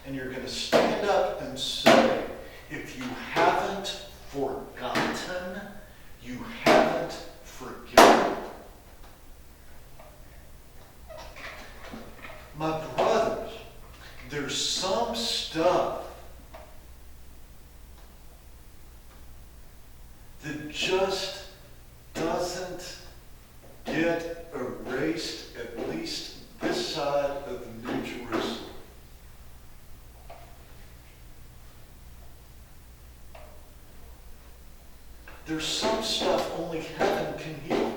And you're going to stand up and say, if you haven't forgotten, you haven't forgiven. My brothers, there's some stuff that just doesn't get erased, at least this side of the New Jerusalem. There's some stuff only heaven can heal.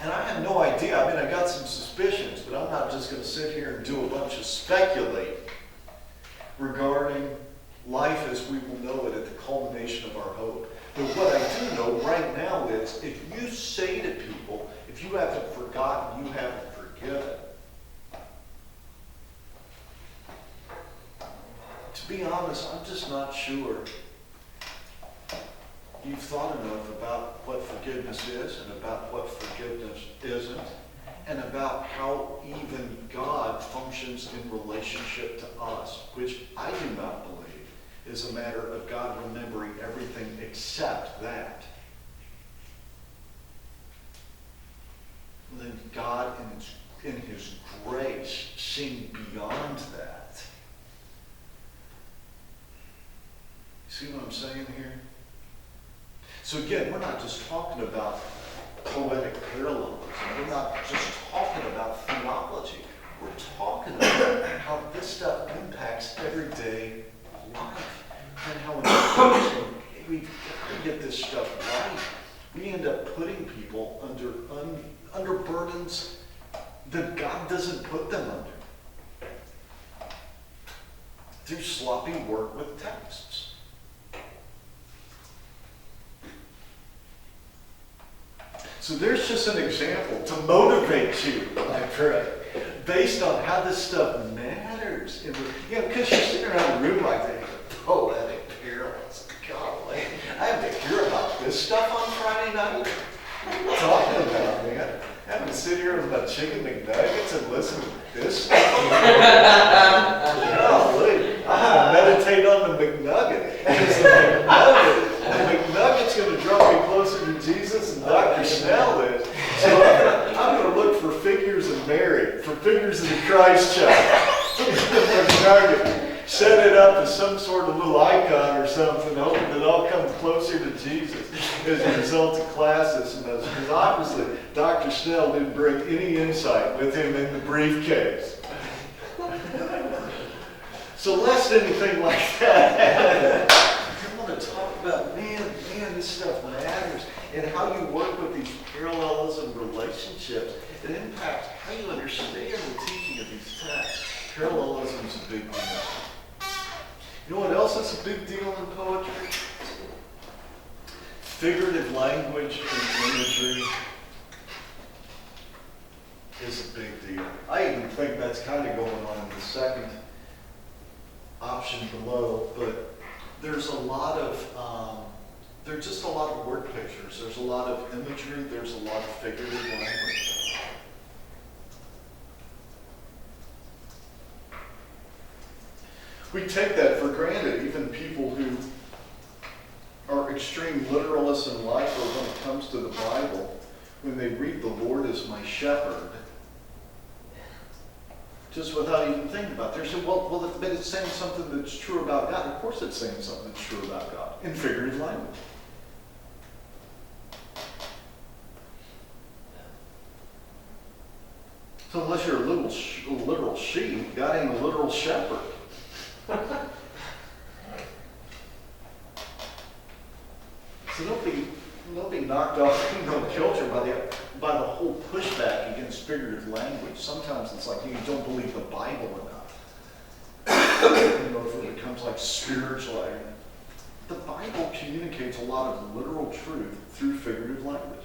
And I have no idea. I mean, I got some suspicions, but I'm not just going to sit here and do a bunch of speculating regarding life as we will know it at the culmination of our hope. But what I do know right now is, if you say to people, if you haven't forgotten, you haven't forgiven. To be honest, I'm just not sure you've thought enough about what forgiveness is and about what forgiveness isn't, and about how even God functions in relationship to us, which I do not believe is a matter of God remembering everything except that. And then God, in His grace, seeing beyond that. See what I'm saying here? So again, we're not just talking about poetic parallelism. We're not just talking about theology. We're talking about how this stuff impacts everyday life and how unfortunately we've got to get this stuff right. We end up putting people under burdens that God doesn't put them under through sloppy work with texts. So there's just an example to motivate you, I pray, based on how this stuff matters. Because you're sitting around a room like that, poetic parallels. Golly, I have to hear about this stuff on Friday night. What are you talking about, man? I have to sit here with my chicken McNuggets and listen to this stuff. Golly, I have to meditate on the McNugget. Because the McNugget's going to draw me closer to Jesus than Dr. Snell is. So I'm going to look for figures of Mary, for figures of the Christ child. McNugget. Set it up as some sort of little icon or something, hoping that I'll come closer to Jesus as a result of classes and those. Because obviously, Dr. Snell didn't bring any insight with him in the briefcase. So lest anything like that, I want to talk about, man, this stuff matters. And how you work with these parallelism relationships, it impacts how you understand the teaching of these texts. Parallelism is a big deal. You know what else is a big deal in poetry? Figurative language and imagery is a big deal. I even think that's kind of going on in the second option below, but there's a lot of, there's just a lot of word pictures. There's a lot of imagery. There's a lot of figurative language. We take that for granted. Even people who are extreme literalists in life, or when it comes to the Bible, when they read the Lord as my shepherd, just without even thinking about it, they say, well, but it's saying something that's true about God. Of course it's saying something that's true about God in figurative language. So unless you're a literal sheep, God ain't a literal shepherd. So don't be knocked off kilter by the whole pushback against figurative language. Sometimes it's like you don't believe the Bible enough. If it becomes like spiritual. The Bible communicates a lot of literal truth through figurative language.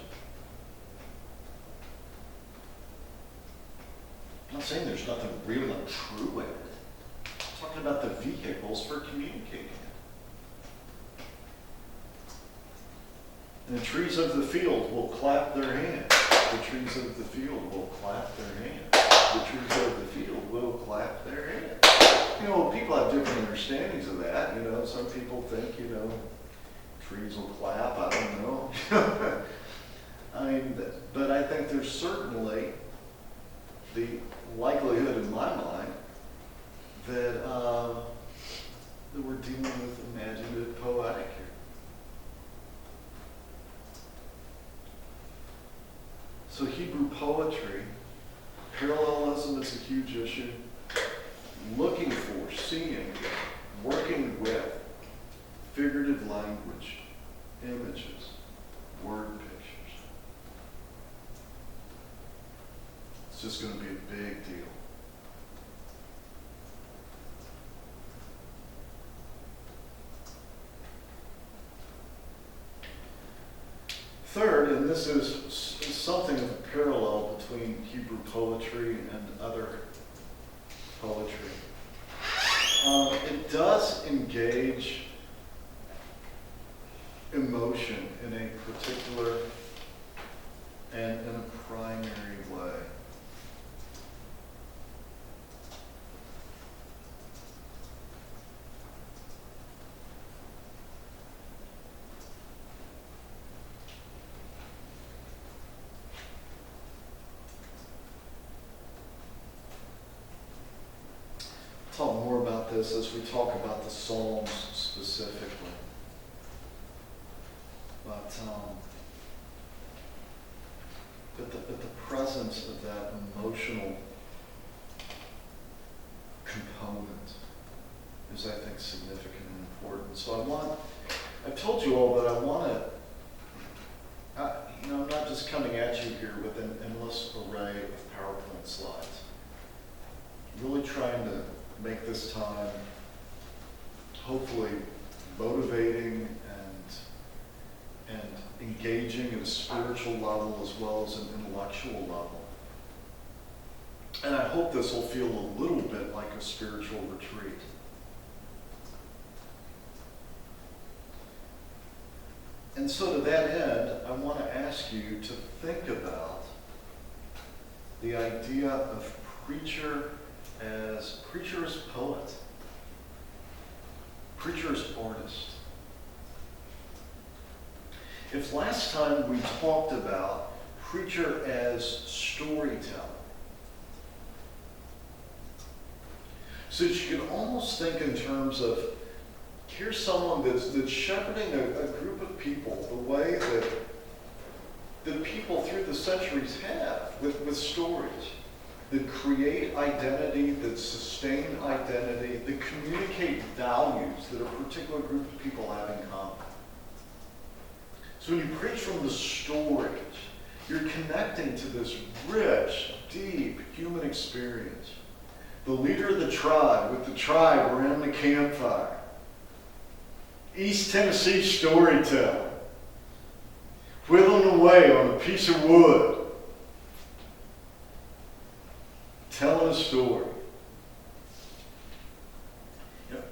I'm not saying there's nothing real and true in it. I'm talking about the vehicles for communicating it. And the trees of the field will clap their hands. The trees of the field will clap their hands. people have different understandings of that. Some people think, trees will clap. I don't know. But I think there's certainly the likelihood in my mind that we're dealing with imaginative poetic here. So Hebrew poetry, parallelism is a huge issue. Looking for, seeing, working with figurative language, images, word pictures. It's just going to be a big deal. Third, and this is something of a parallel between Hebrew poetry and other poetry. It does engage emotion in a particular and in a primary way. Talk more about this as we talk about the Psalms specifically. But the presence of that emotional component is, I think, significant and important. So I've told you all that I want to, I'm not just coming at you here with an endless array of PowerPoint slides. Really trying to make this time hopefully motivating and engaging at a spiritual level as well as an intellectual level. And I hope this will feel a little bit like a spiritual retreat. And so to that end, I want to ask you to think about the idea of preacher as poet, preacher as artist. If last time we talked about preacher as storyteller, so that you can almost think in terms of, here's someone that's shepherding a group of people the way that people through the centuries have with stories that create identity, that sustain identity, that communicate values that a particular group of people have in common. So when you preach from the stories, you're connecting to this rich, deep human experience. The leader of the tribe with the tribe around the campfire. East Tennessee storyteller. Whittling away on a piece of wood. Telling a story.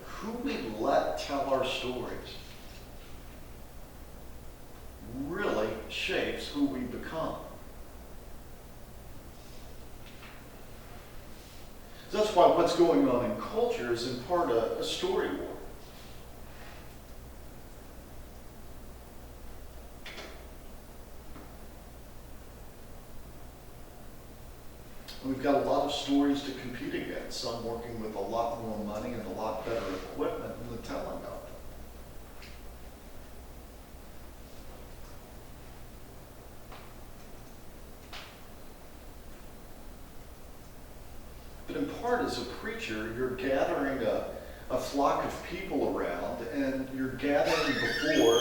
Who we let tell our stories really shapes who we become. So that's why what's going on in culture is in part a story war. We've got a lot of stories to compete against, some working with a lot more money and a lot better equipment than the telling of them. But in part, as a preacher, you're gathering a flock of people around, and you're gathering before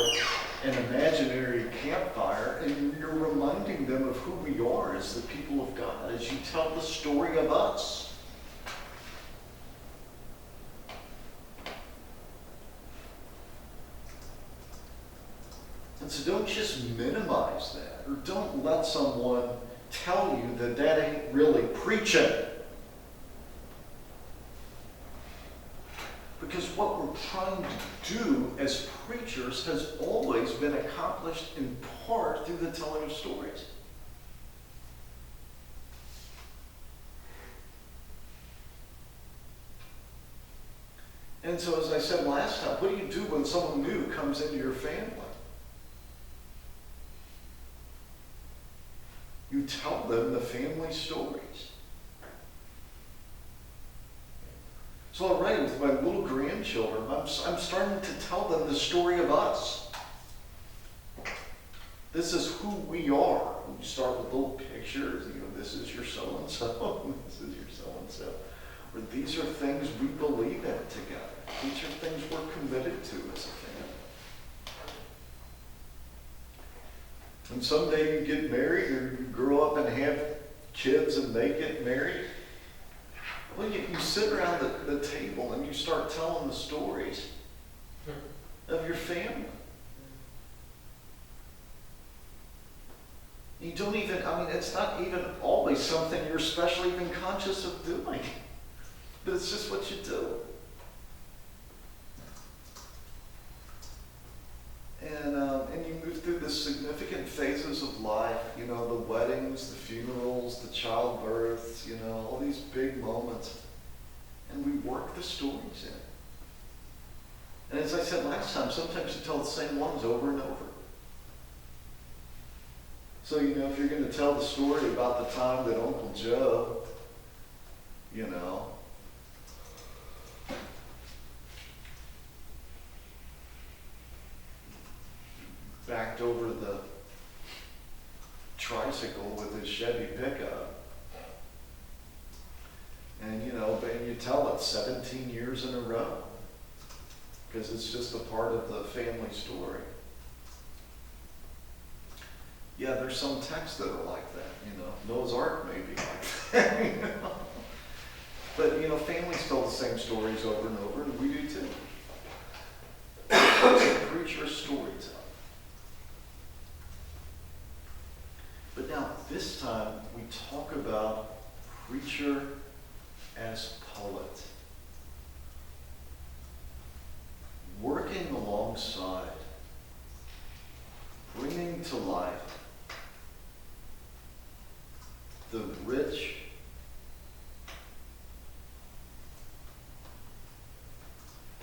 an imaginary campfire, and you're reminding them of who we are as the people of God, as you tell the story of us. And so don't just minimize that, or don't let someone tell you that that ain't really preaching. Because what we're trying to do as preachers has always been accomplished in part through the telling of stories. And so as I said last time, what do you do when someone new comes into your family? You tell them the family stories. So already with my little grandchildren, I'm starting to tell them the story of us. This is who we are. You start with little pictures, this is your so-and-so, this is your so-and-so. Or these are things we believe in together. These are things we're committed to as a family. And someday you get married or you grow up and have kids and they get married. Well, you sit around the table and you start telling the stories of your family. You don't even, it's not even always something you're especially even conscious of doing. But it's just what you do. And you move through the significant phases of life, the weddings, the funerals, the childbirths, all these big moments. And we work the stories in. And as I said last time, sometimes you tell the same ones over and over. So, if you're going to tell the story about the time that Uncle Joe, backed over the tricycle with his Chevy pickup, and you tell it 17 years in a row, because it's just a part of the family story. Yeah, there's some texts that are like that, Noah's Ark may be like that, But, families tell the same stories over and over, and we do too. Preacher storyteller. But now, this time, we talk about preacher as poet. Working alongside, bringing to life the rich,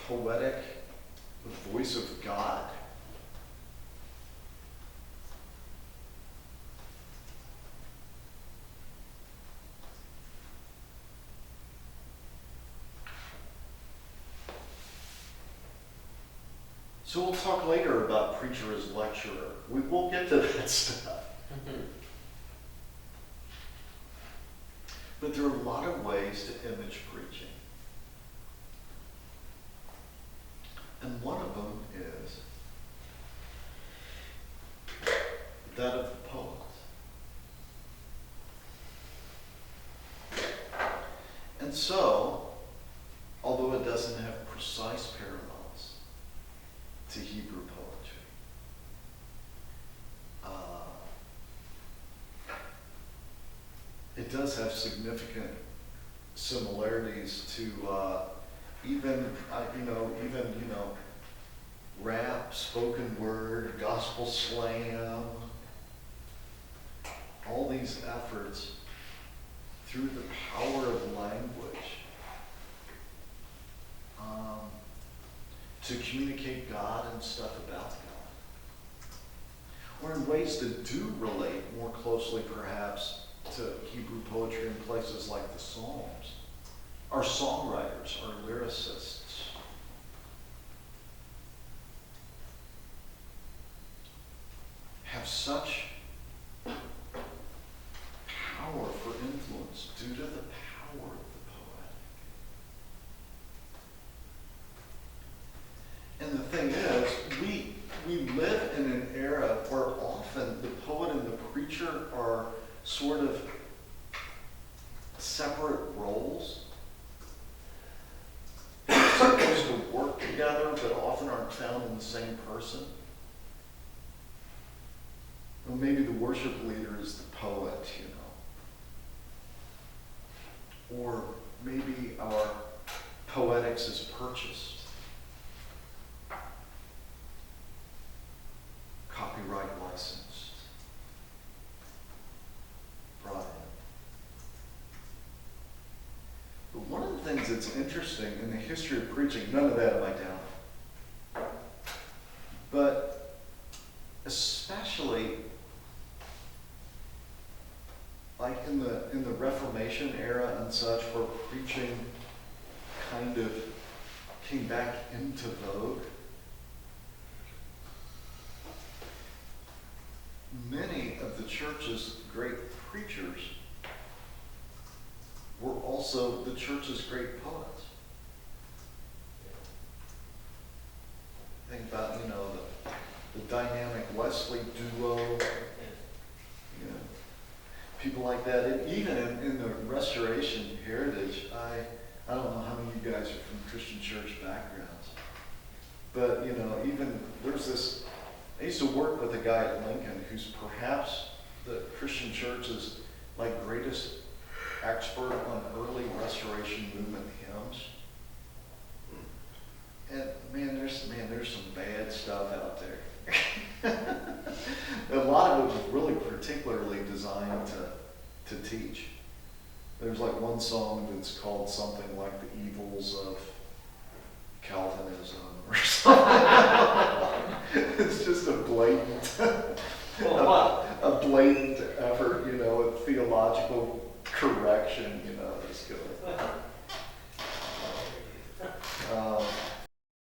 poetic voice of God. So we'll talk later about preacher as lecturer. We will get to that stuff. But there are a lot of ways to image preaching. And one of them is that of the poet. And so, although it doesn't have precise parallels to Hebrew poetry, it does have significant similarities to even rap, spoken word, gospel slam, all these efforts through the power of language to communicate God and stuff about God. Or in ways that do relate more closely perhaps to Hebrew poetry in places like the Psalms. Our songwriters, our lyricists, have such power for influence due to the power of the poetic. And the thing is, we live in an era where often the poet and the preacher are sort of separate roles. They're supposed to work together, but often aren't found in the same person. Well, maybe the worship leader is the poet, Or maybe our poetics is purchased. Copyright licensed. Brought in. But one of the things things that's interesting in the history of preaching, none of that am I down. But especially like in the Reformation era and such, where preaching kind of came back into vogue, many of the church's great preachers were also the church's great poets. Think about, the dynamic Wesley duo, people like that. And even in the Restoration heritage, I don't know how many of you guys are from Christian church backgrounds, but even there's this. I used to work with a guy at Lincoln who's perhaps the Christian church's greatest expert on early Restoration movement hymns. And there's some bad stuff out there. A lot of it was really particularly designed to teach. There's one song that's called something like "The Evils of Calvinism" or something. It's just a blatant. Well,